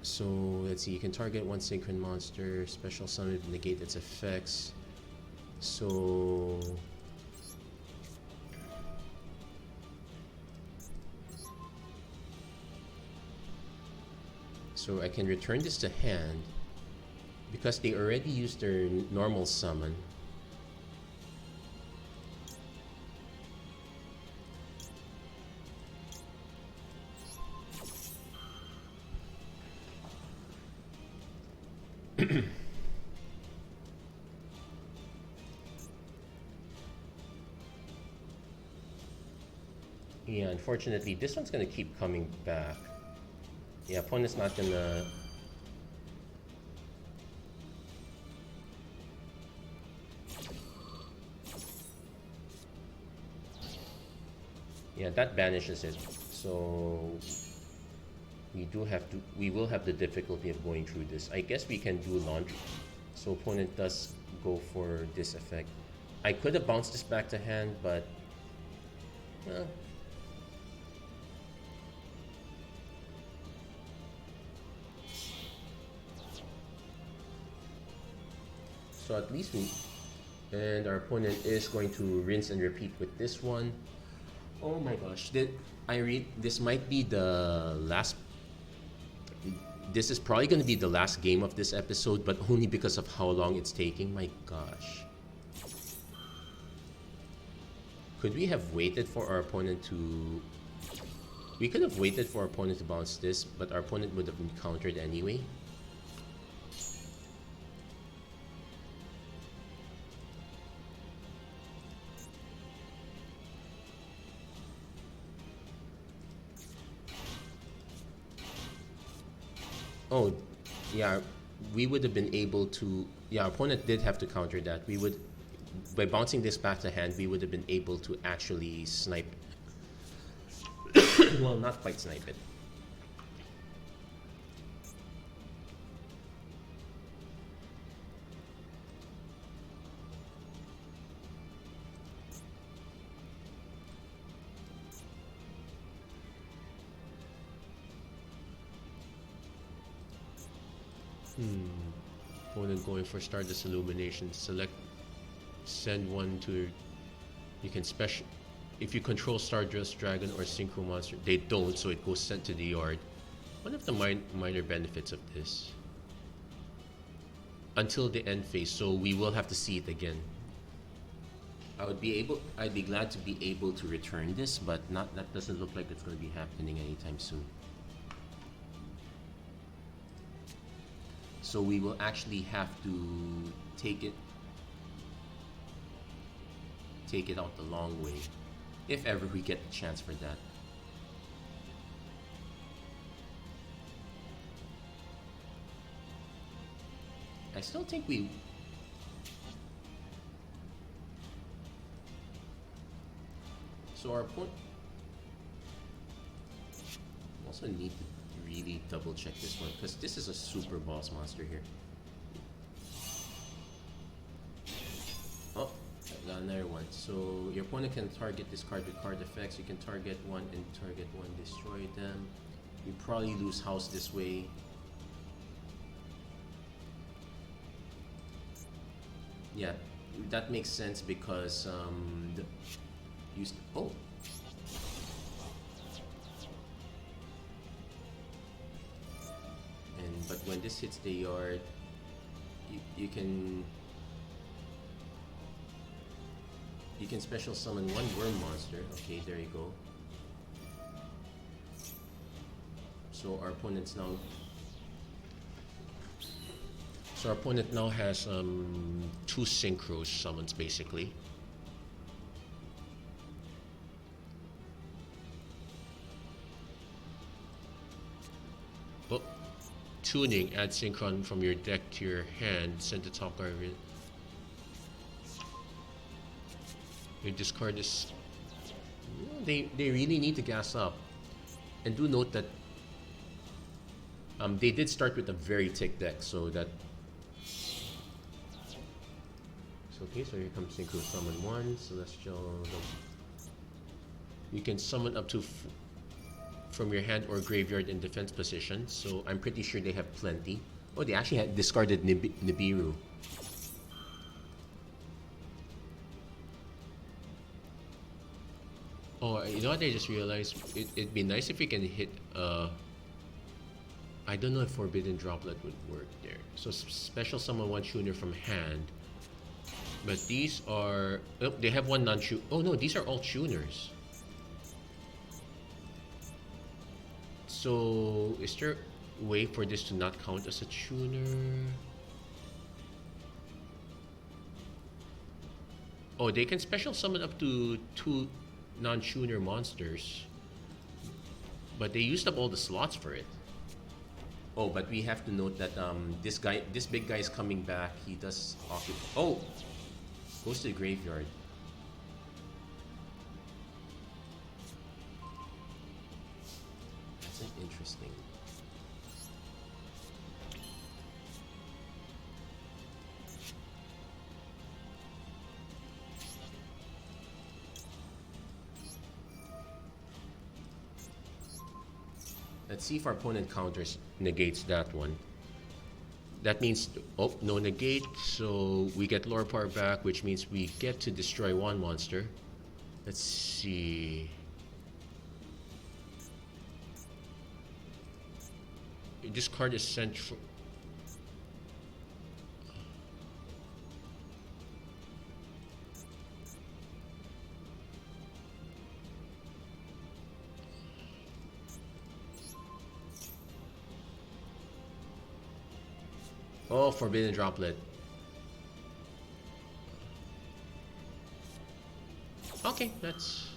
So let's see, you can target one synchron monster, special summon to negate its effects. So I can return this to hand because they already used their normal summon. Yeah, unfortunately, this one's gonna keep coming back. Yeah, opponent's not gonna... Yeah, that banishes it. So we will have the difficulty of going through this. I guess we can do laundry. So opponent does go for this effect. I could have bounced this back to hand, but well, so at least and our opponent is going to rinse and repeat with this one. Oh my gosh, this might be the last... This is probably going to be the last game of this episode, but only because of how long it's taking. My gosh. Could we have waited for our opponent to... We could have waited for our opponent to bounce this, but our opponent would have been countered anyway. Oh, yeah, we would have been able to... Yeah, our opponent did have to counter that. We would... By bouncing this back to hand, we would have been able to actually snipe... Well, not quite snipe it. Opponent going for Stardust Illumination. Select, send one to... You can special... If you control Stardust Dragon or Synchro Monster, they don't, so it goes sent to the yard. One of the minor benefits of this. Until the end phase, so we will have to see it again. I'd be glad to be able to return this, but that doesn't look like it's going to be happening anytime soon. So we will actually have to take it out the long way, if ever we get the chance for that. I still think we... So our point... We also need to really double check this one, because this is a super boss monster here. Oh, I got another one. So your opponent can target this card with card effects. You can target one and target one, destroy them. You probably lose house this way. Yeah, that makes sense because oh. But when this hits the yard, you can special summon one worm monster. Okay, there you go. So our opponent now has 2 synchro summons basically. Oh, tuning, add synchron from your deck to your hand, send the top card. You discard this. They really need to gas up, and do note that they did start with a very thick deck, so that. So okay, so here comes synchro summon 1 celestial. You can summon up to from your hand or graveyard in defense position. So I'm pretty sure they have plenty. Oh, they actually had discarded Nibiru. Oh, you know what? I just realized it'd be nice if we can hit. I don't know if Forbidden Droplet would work there. So special summon 1 tuner from hand. But these are. Oh, they have 1 non-tuner. Oh no, these are all tuners. So is there a way for this to not count as a tuner? Oh, they can special summon up to 2 non-tuner monsters, but they used up all the slots for it. Oh, but we have to note that this big guy is coming back. He does occupy. Oh, goes to the graveyard. That's interesting. Let's see if our opponent counters negates that one. That means, oh, no negate, so we get Lorpar back, which means we get to destroy 1 monster. Let's see. This card is sent for. Oh, Forbidden Droplet. Okay, that's...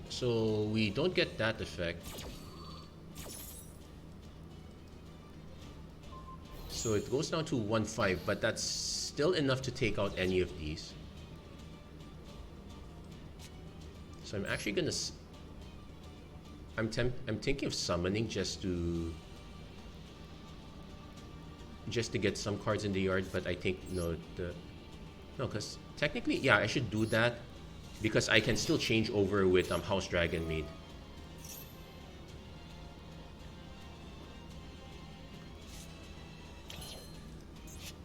So we don't get that effect. So it goes down to 1-5, but that's still enough to take out any of these. So I'm actually gonna... I'm thinking of summoning just to get some cards in the yard, but I think no, because technically, yeah, I should do that because I can still change over with House Dragonmaid.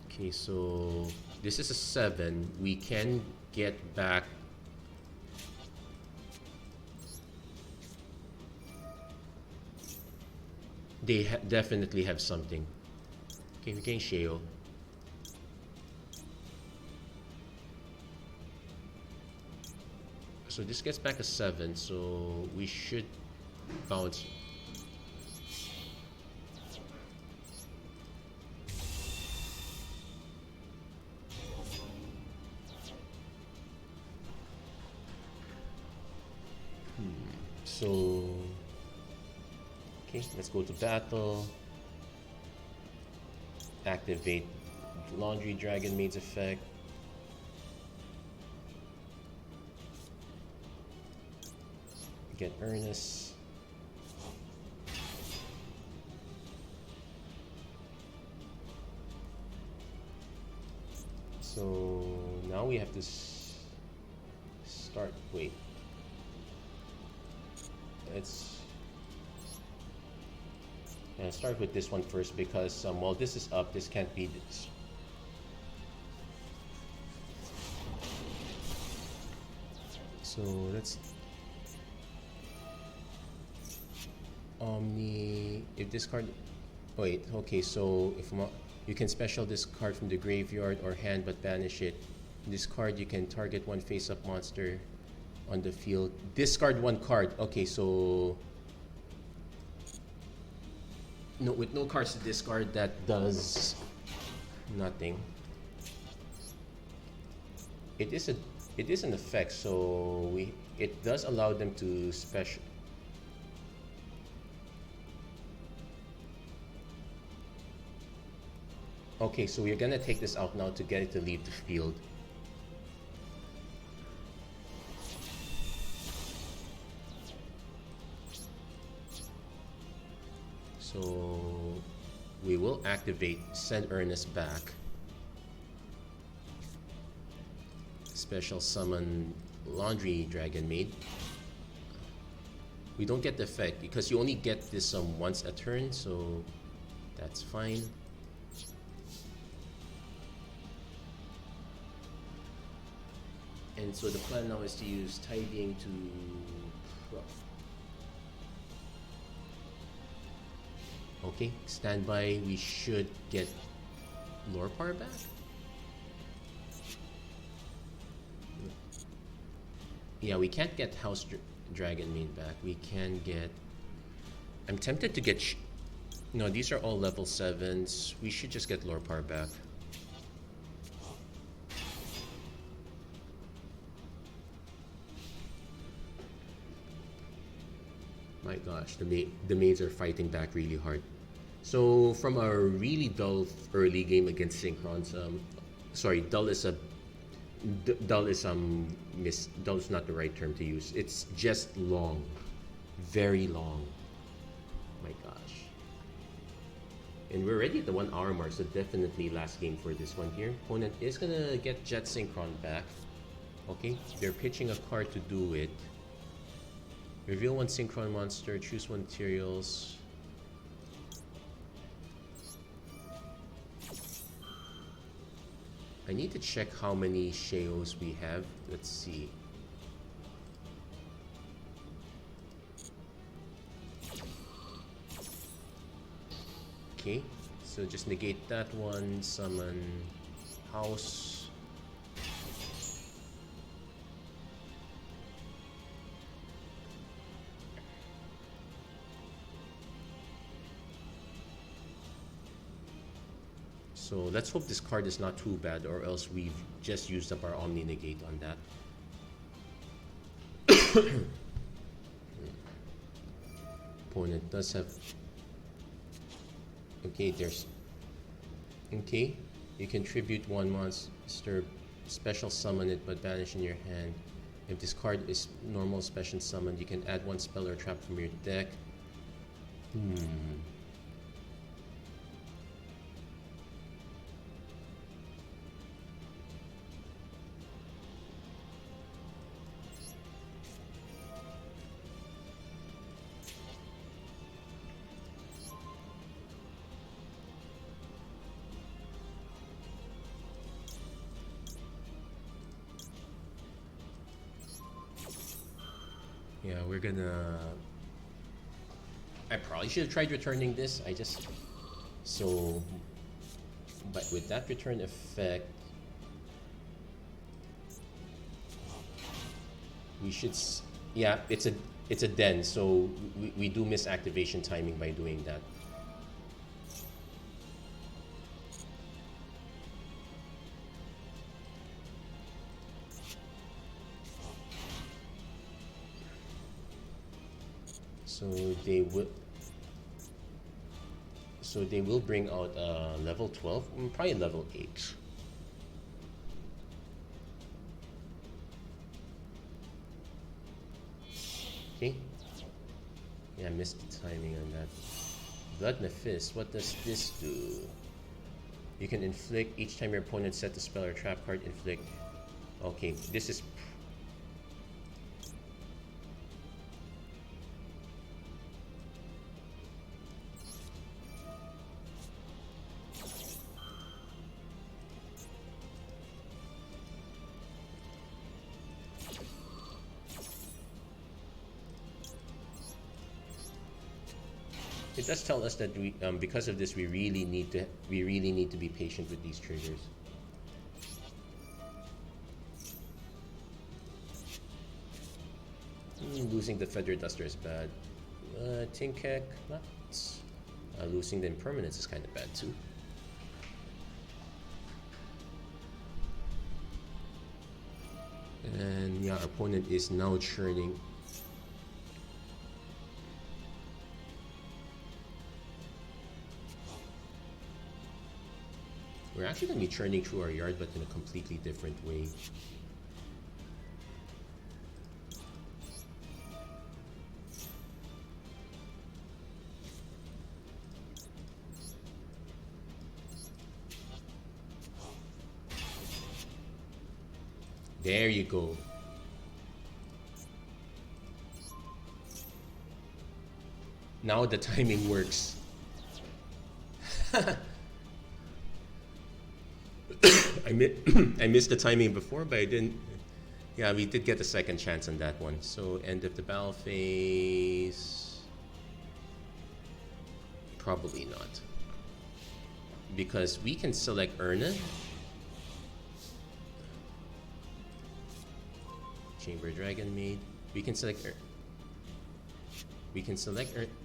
Okay, so this is a 7. We can get back. They definitely have something. Okay, we're getting Sheo. So this gets back a 7, so we should bounce. So, okay, let's go to battle. Activate Laundry Dragonmaid's effect. Get Ernus. So now we have to start. Wait. Let's start with this one first because while this is up, this can't be this. So let's Omni. If this card, wait, okay. So if you can special this card from the graveyard or hand, but banish it. This card you can target one face-up monster on the field. Discard one card. Okay, so no, with no cards to discard, that does nothing. It is an effect, so it does allow them to special. Okay, so we're gonna take this out now to get it to leave the field. So we will activate, send Ernus back. Special summon Laundry Dragonmaid. We don't get the effect because you only get this once a turn, so that's fine. And so the plan now is to use Tidying to... Okay, stand by. We should get Lorpar back. Yeah, we can't get House Dragonmaid back. We can get... I'm tempted to get... No, these are all level 7s. We should just get Lorpar back. My gosh, the maids are fighting back really hard. So from a really dull early game against Synchrons, sorry, dull is not the right term to use. It's just long, very long. My gosh. And we're already at the 1 hour mark, so definitely last game for this one here. Opponent is gonna get Jet Synchron back. Okay, they're pitching a card to do it. Reveal one Synchron monster, choose one materials. I need to check how many Sheos we have. Let's see. Okay, so just negate that one, summon House. So let's hope this card is not too bad, or else we've just used up our Omni Negate on that. Opponent does have... Okay, there's... Okay, you contribute one monster, special summon it, but banish in your hand. If this card is normal special summoned, you can add one spell or trap from your deck. Yeah, we're gonna... I probably should have tried returning this. So... But with that return effect... We should... Yeah, it's a den, so we do miss activation timing by doing that. So they will bring out level 12, probably level 8. Okay. Yeah, I missed the timing on that. Blood in the Fist, what does this do? You can inflict each time your opponent sets a spell or trap card, inflict Okay, this is... It does tell us that we, because of this, we really need to be patient with these triggers. Losing the Feather Duster is bad. Tinkhec, not. Losing the Impermanence is kind of bad too. And yeah, our opponent is now churning. We're actually going to be churning through our yard, but in a completely different way. There you go. Now the timing works. I missed the timing before, but I didn't. Yeah, we did get a second chance on that one. So end of the battle phase. Probably not. Because we can select Ernus. Chamber Dragonmaid. We can select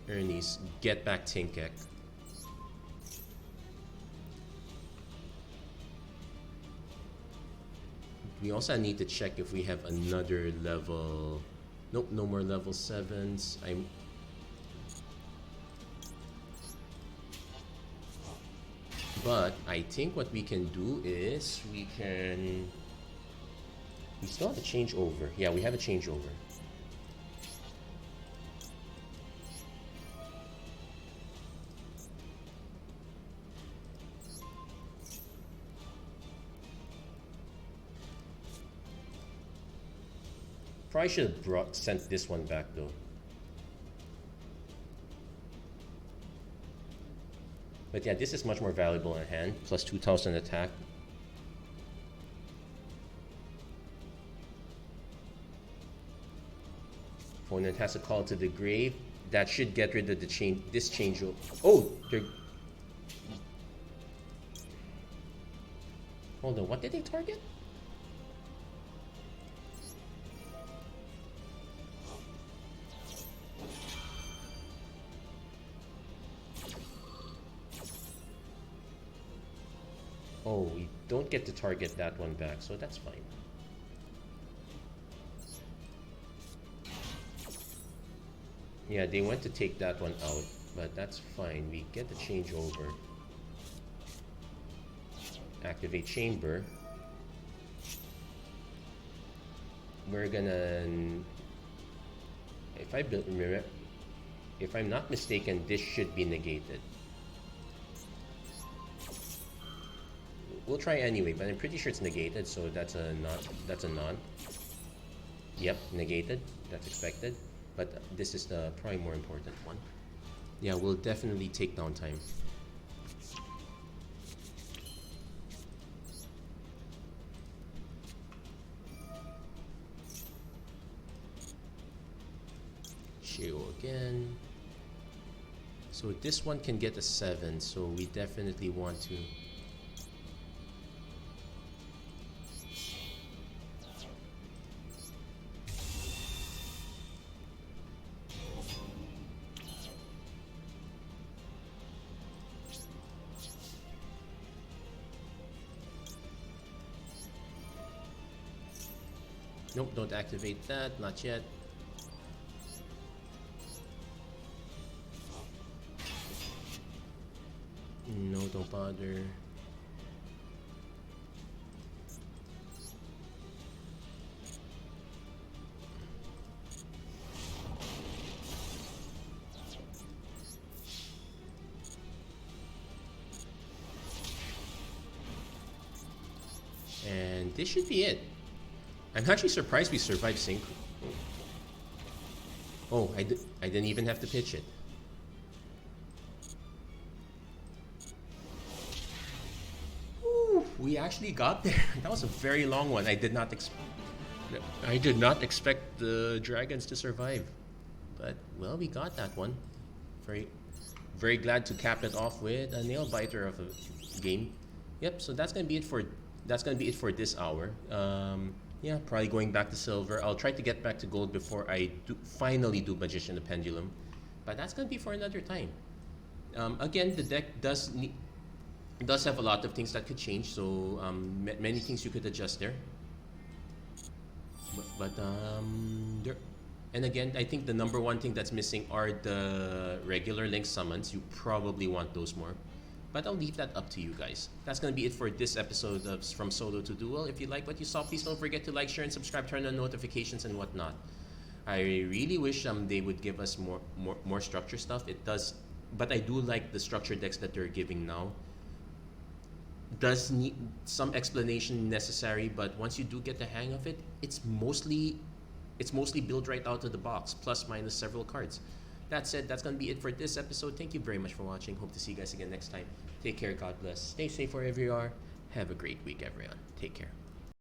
Ernus, get back Tinkhec. We also need to check if we have another level. Nope, no more level 7s. But I think what we can do is we still have a changeover. Yeah, we have a changeover. Probably should have sent this one back though. But yeah, this is much more valuable in hand. Plus 2000 attack. Opponent has a call to the grave. That should get rid of the this change. Oh, they're... Hold on, what did they target? Oh, we don't get to target that one back, so that's fine. Yeah, they went to take that one out, but that's fine. We get the changeover. Activate Chamber. We're gonna... If I'm not mistaken, this should be negated. We'll try anyway, but I'm pretty sure it's negated, so that's a non. Yep, negated. That's expected. But this is the probably more important one. Yeah, we'll definitely take downtime. Show again. So this one can get a 7, so we definitely want to... Nope, don't activate that, not yet. No, don't bother. And this should be it. I'm actually surprised we survived sync. Oh, I didn't even have to pitch it. Ooh, we actually got there. That was a very long one. I did not expect the dragons to survive. But well, we got that one. Very very glad to cap it off with a nail biter of a game. Yep, so that's gonna be it for this hour. Yeah, probably going back to silver. I'll try to get back to gold before I finally do Magician the Pendulum, but that's gonna be for another time. Again, the deck does have a lot of things that could change, so many things you could adjust there. And again, I think the number one thing that's missing are the regular link summons. You probably want those more. But I'll leave that up to you guys. That's going to be it for this episode of From Solo to Duel. If you like what you saw, please don't forget to like, share, and subscribe, turn on notifications and whatnot. I really wish they would give us more structure stuff. It does, but I do like the structure decks that they're giving now. Does need some explanation necessary, but once you do get the hang of it, it's mostly built right out of the box, plus minus several cards. That said, that's going to be it for this episode. Thank you very much for watching. Hope to see you guys again next time. Take care. God bless. Stay safe wherever you are. Have a great week, everyone. Take care.